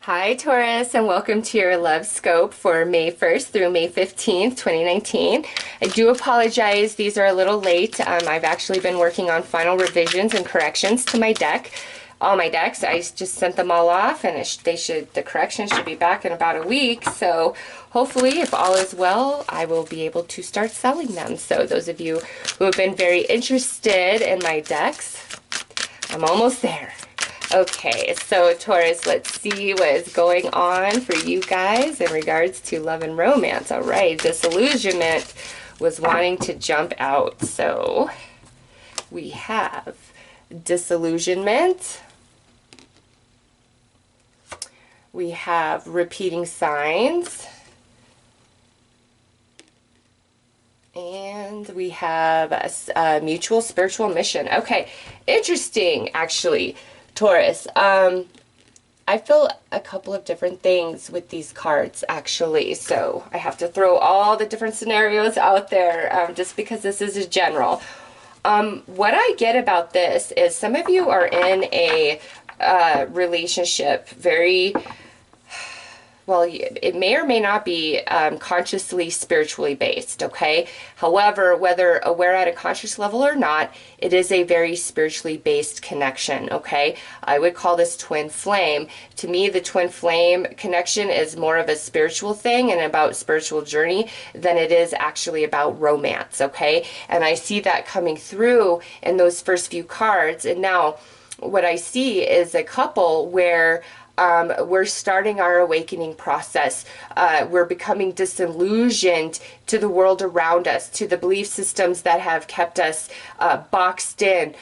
Hi Taurus, and welcome to your Lovescope for May 1st through May 15th, 2019. I do apologize, these are a little late. I've actually been working on final revisions and corrections to my deck. All my decks, I just sent them all off, and the corrections should be back in about a week. So hopefully, if all is well, I will be able to start selling them. So those of you who have been very interested in my decks, I'm almost there. Okay, so Taurus, let's see what is going on for you guys in regards to love and romance. All right, disillusionment was wanting to jump out. So we have disillusionment. We have repeating signs. And we have a mutual spiritual mission. Okay, interesting, actually. Taurus, I feel a couple of different things with these cards, actually, so I have to throw all the different scenarios out there just because this is a general. What I get about this is some of you are in a relationship very... well, it may or may not be consciously spiritually based, okay? However, whether aware at a conscious level or not, it is a very spiritually based connection, okay? I would call this twin flame. To me, the twin flame connection is more of a spiritual thing and about spiritual journey than it is actually about romance, okay? And I see that coming through in those first few cards. And now what I see is a couple where we're starting our awakening process. We're becoming disillusioned to the world around us, to the belief systems that have kept us boxed in.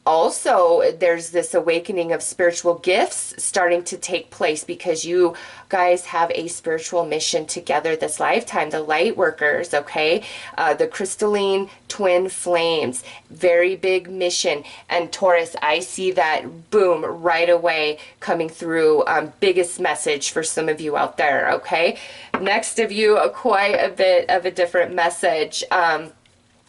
Also, there's this awakening of spiritual gifts starting to take place because you guys have a spiritual mission together this lifetime. The light workers, okay? The crystalline twin flames, very big mission. And Taurus, I see that, boom, right away coming through. Biggest message for some of you out there, okay? Next of you, quite a bit of a different message.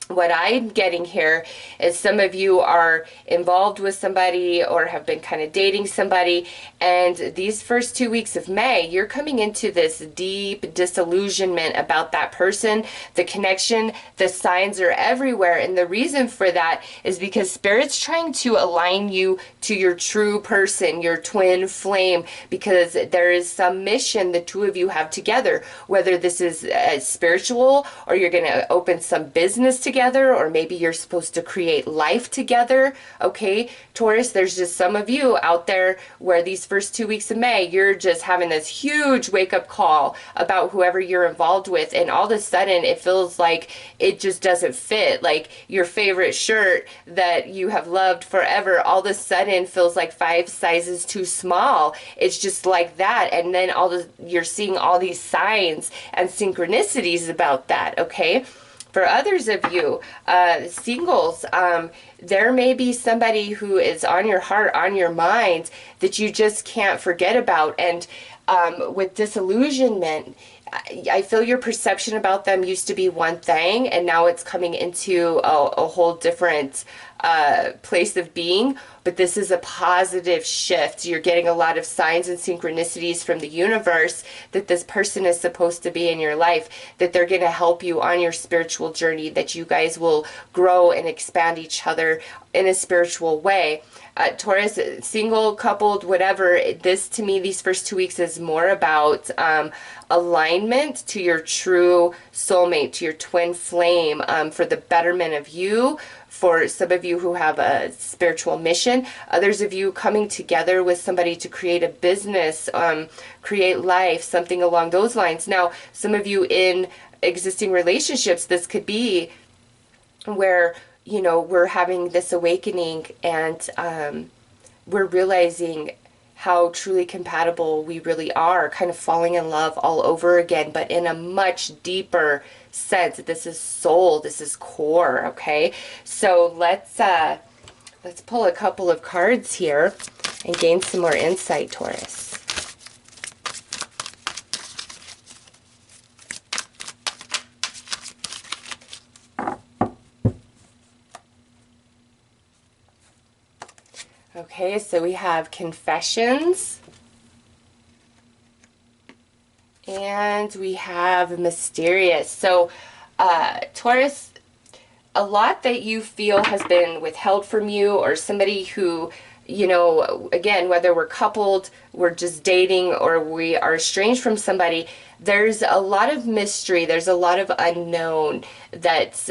What I'm getting here is some of you are involved with somebody or have been kind of dating somebody, and these first 2 weeks of May, you're coming into this deep disillusionment about that person, the connection, the signs are everywhere, and the reason for that is because Spirit's trying to align you to your true person, your twin flame, because there is some mission the two of you have together, whether this is spiritual or you're going to open some business together, or maybe you're supposed to create life together, okay? Taurus, there's just some of you out there where these first 2 weeks of May, you're just having this huge wake-up call about whoever you're involved with, and all of a sudden it feels like it just doesn't fit. Like your favorite shirt that you have loved forever all of a sudden feels like 5 sizes too small. It's just like that, and then you're seeing all these signs and synchronicities about that, okay? For others of you, singles, there may be somebody who is on your heart, on your mind, that you just can't forget about. And with disillusionment, I feel your perception about them used to be one thing, and now it's coming into a whole different place of being. But this is a positive shift. You're getting a lot of signs and synchronicities from the universe that this person is supposed to be in your life, that they're going to help you on your spiritual journey, that you guys will grow and expand each other in a spiritual way. Taurus, single, coupled, whatever, this to me, these first 2 weeks is more about alignment to your true soulmate, to your twin flame, for the betterment of you. For some of you who have a spiritual mission, others of you coming together with somebody to create a business, create life, something along those lines. Now, some of you in existing relationships, this could be where, you know, we're having this awakening and we're realizing how truly compatible we really are, kind of falling in love all over again, but in a much deeper sense. This is soul, this is core, okay? So let's pull a couple of cards here and gain some more insight, Taurus. Okay, so we have confessions, And we have mysterious. So, Taurus, a lot that you feel has been withheld from you, or somebody who, you know, again, whether we're coupled, we're just dating, or we are estranged from somebody, there's a lot of mystery, there's a lot of unknown that's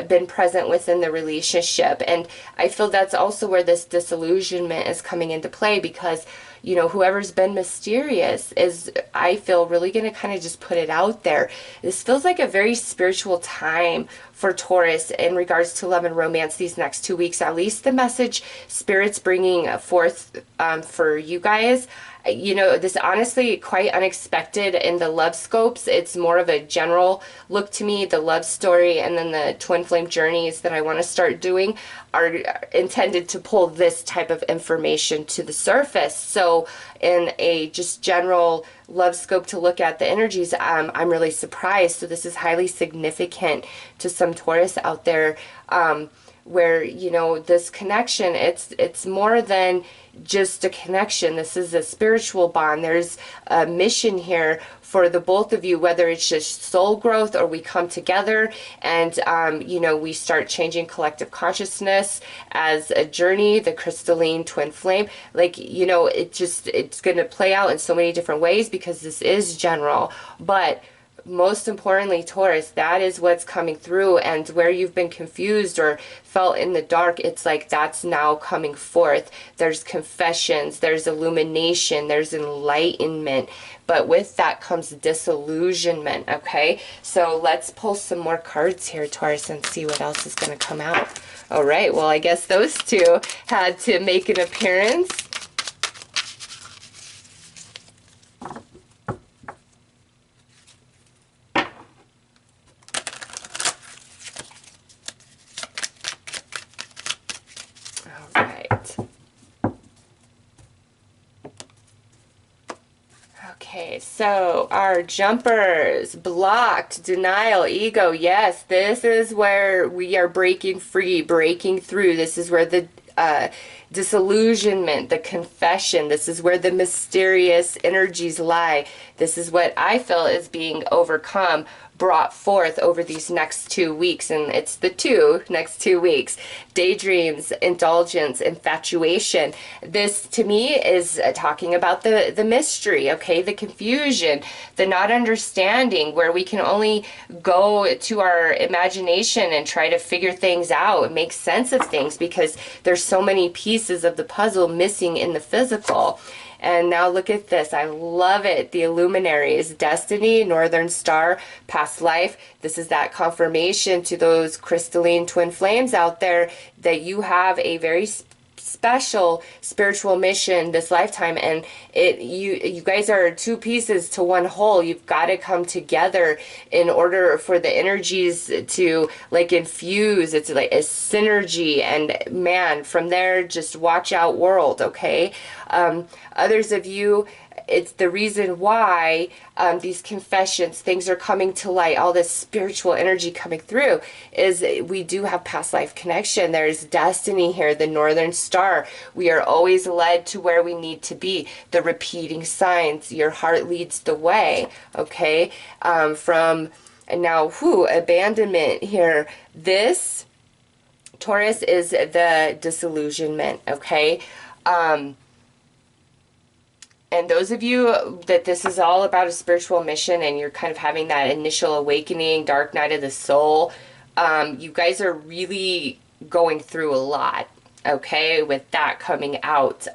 been present within the relationship. And I feel that's also where this disillusionment is coming into play, because you know, whoever's been mysterious is, I feel, really going to kind of just put it out there. This feels like a very spiritual time for Taurus in regards to love and romance these next 2 weeks. At least the message Spirit's bringing forth for you guys. You know, this honestly quite unexpected in the love scopes. It's more of a general look to me. The love story and then the twin flame journeys that I want to start doing are intended to pull this type of information to the surface. So in a just general love scope to look at the energies, I'm really surprised. So this is highly significant to some Taurus out there, where, you know, this connection, it's more than just a connection. This is a spiritual bond. There's a mission here for the both of you, whether it's just soul growth or we come together and, you know, we start changing collective consciousness as a journey, the crystalline twin flame. Like, you know, it's going to play out in so many different ways because this is general. But most importantly, Taurus, that is what's coming through, and where you've been confused or felt in the dark, it's like that's now coming forth. There's confessions, there's illumination, there's enlightenment, but with that comes disillusionment, okay? So let's pull some more cards here, Taurus, and see what else is going to come out. All right, well, I guess those two had to make an appearance. Okay, so our jumpers, blocked, denial, ego. Yes, this is where we are breaking free, breaking through. This is where the disillusionment, the confession, this is where the mysterious energies lie. This is what I feel is being overcome, brought forth over these next 2 weeks, and it's the next 2 weeks. Daydreams, indulgence, infatuation. This to me is talking about the mystery, okay, the confusion, the not understanding, where we can only go to our imagination and try to figure things out and make sense of things, because there's so many pieces of the puzzle missing in the physical. And now look at this. I love it. The luminaries, destiny, northern star, past life. This is that confirmation to those crystalline twin flames out there that you have a very special spiritual mission this lifetime, and you guys are two pieces to one whole. You've got to come together in order for the energies to like infuse. It's like a synergy, and man, from there, just watch out, world. Okay, others of you, it's the reason why these confessions, things are coming to light, all this spiritual energy coming through, is we do have past life connection. There's destiny here, the northern star. We are always led to where we need to be. The repeating signs, your heart leads the way, okay? And now, abandonment here. This, Taurus, is the disillusionment, okay? And those of you that this is all about a spiritual mission and you're kind of having that initial awakening, dark night of the soul, you guys are really going through a lot, okay, with that coming out.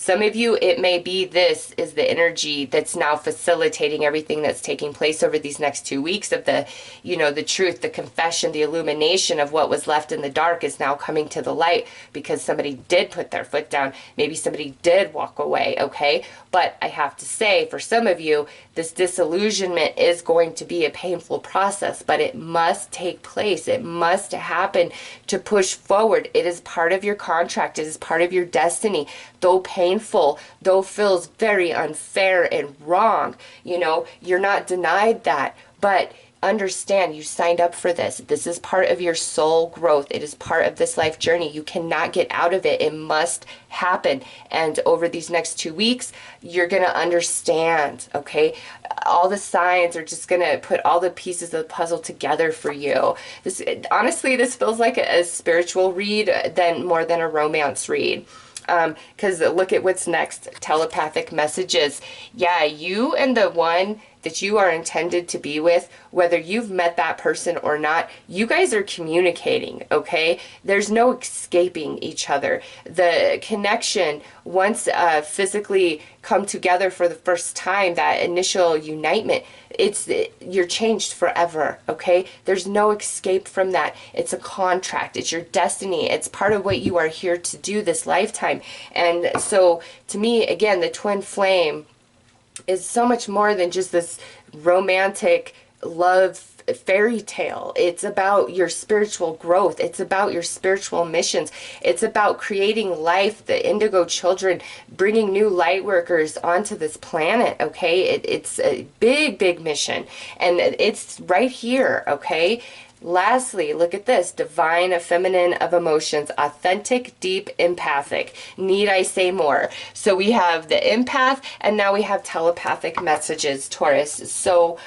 Some of you, it may be this is the energy that's now facilitating everything that's taking place over these next 2 weeks of the, you know, the truth, the confession, the illumination of what was left in the dark is now coming to the light because somebody did put their foot down. Maybe somebody did walk away, okay? But I have to say, for some of you, this disillusionment is going to be a painful process, but it must take place. It must happen to push forward. It is part of your contract. It is part of your destiny. Though painful, though feels very unfair and wrong, you know, you're not denied that, but understand you signed up for this. This is part of your soul growth. It is part of this life journey. You cannot get out of it. It must happen. And over these next 2 weeks, you're going to understand, okay? All the signs are just going to put all the pieces of the puzzle together for you. This, honestly, this feels like a spiritual read more than a romance read. Because look at what's next. Telepathic messages. Yeah, you and the one that you are intended to be with, whether you've met that person or not, you guys are communicating, okay? There's no escaping each other. The connection, once physically come together for the first time, that initial unitement, you're changed forever, okay? There's no escape from that. It's a contract. It's your destiny. It's part of what you are here to do this lifetime. And so, to me, again, the twin flame is so much more than just this romantic love fairy tale. It's about your spiritual growth. It's about your spiritual missions. It's about creating life, the indigo children, bringing new light workers onto this planet, okay? It's a big, big mission. And it's right here, okay? Lastly, look at this. Divine feminine of emotions. Authentic, deep, empathic. Need I say more? So we have the empath, and now we have telepathic messages, Taurus. So,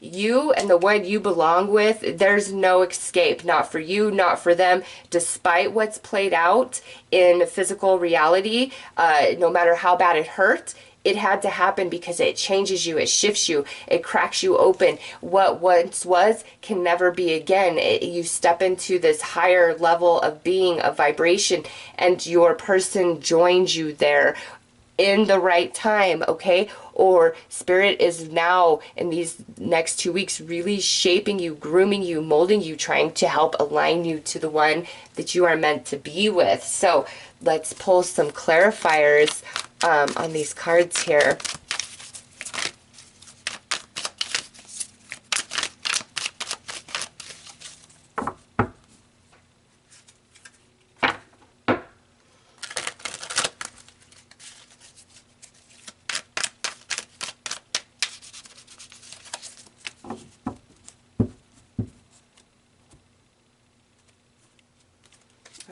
you and the one you belong with, there's no escape. Not for you, not for them. Despite what's played out in physical reality, no matter how bad it hurt, it had to happen because it changes you, it shifts you, it cracks you open. What once was can never be again. You step into this higher level of being, of vibration, and your person joins you there in the right time, okay? Or spirit is now in these next 2 weeks really shaping you, grooming you, molding you, trying to help align you to the one that you are meant to be with. So let's pull some clarifiers on these cards here.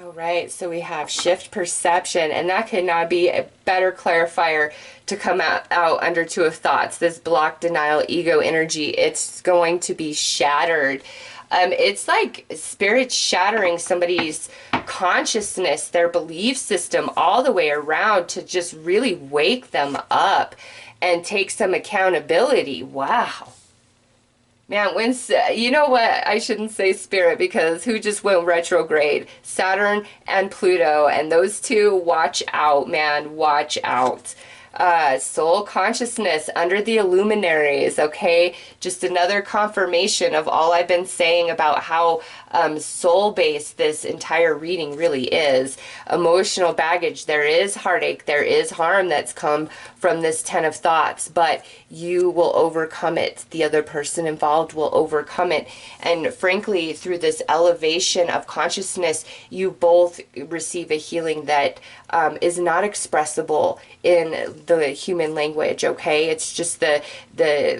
All right, so we have shift perception, and that could not be a better clarifier to come out under Two of Thoughts. This block, denial, ego energy, it's going to be shattered. It's like spirit shattering somebody's consciousness, their belief system, all the way around to just really wake them up and take some accountability. Wow. Man, you know what? I shouldn't say spirit because who just went retrograde? Saturn and Pluto, and those two, watch out, man, watch out. Soul consciousness under the luminaries, okay? Just another confirmation of all I've been saying about how soul-based this entire reading really is. Emotional baggage, there is heartache, there is harm that's come from this 10 of Thoughts, but you will overcome it. The other person involved will overcome it. And frankly, through this elevation of consciousness, you both receive a healing that is not expressible in the human language, okay? It's just the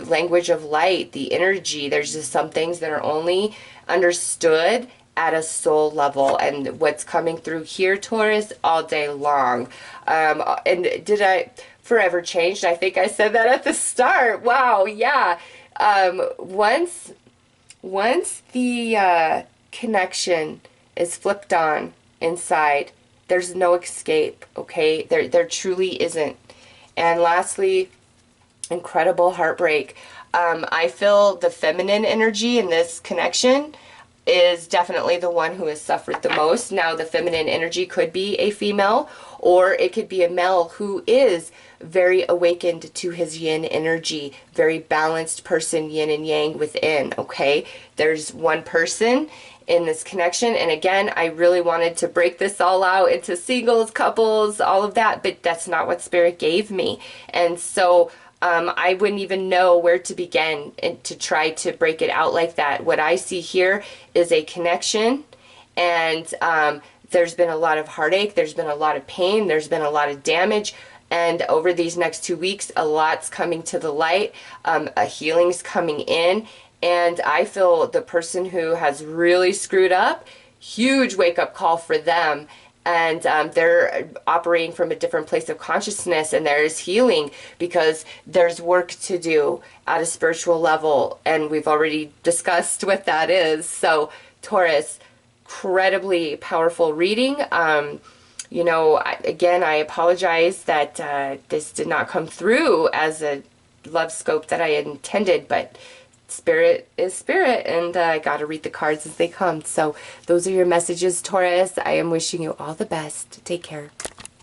language of light, the energy. There's just some things that are only understood at a soul level, and what's coming through here, Taurus, all day long. And did I forever changed? I think I said that at the start. Wow, yeah. Once the connection is flipped on inside, there's no escape, okay? There truly isn't. And lastly, incredible heartbreak. I feel the feminine energy in this connection is definitely the one who has suffered the most. Now, the feminine energy could be a female, or it could be a male who is very awakened to his yin energy, very balanced person, yin and yang within, okay? There's one person in this connection, and again, I really wanted to break this all out into singles, couples, all of that, but that's not what Spirit gave me. And so I wouldn't even know where to begin and to try to break it out like that. What I see here is a connection, and there's been a lot of heartache, there's been a lot of pain, there's been a lot of damage, and over these next 2 weeks, a lot's coming to the light, a healing's coming in, And I feel the person who has really screwed up, huge wake-up call for them. And they're operating from a different place of consciousness, and there is healing because there's work to do at a spiritual level, and we've already discussed what that is. So Taurus, incredibly powerful reading. You know, again, I apologize that this did not come through as a love scope that I had intended, but spirit is spirit, and I got to read the cards as they come. So those are your messages, Taurus. I am wishing you all the best. Take care.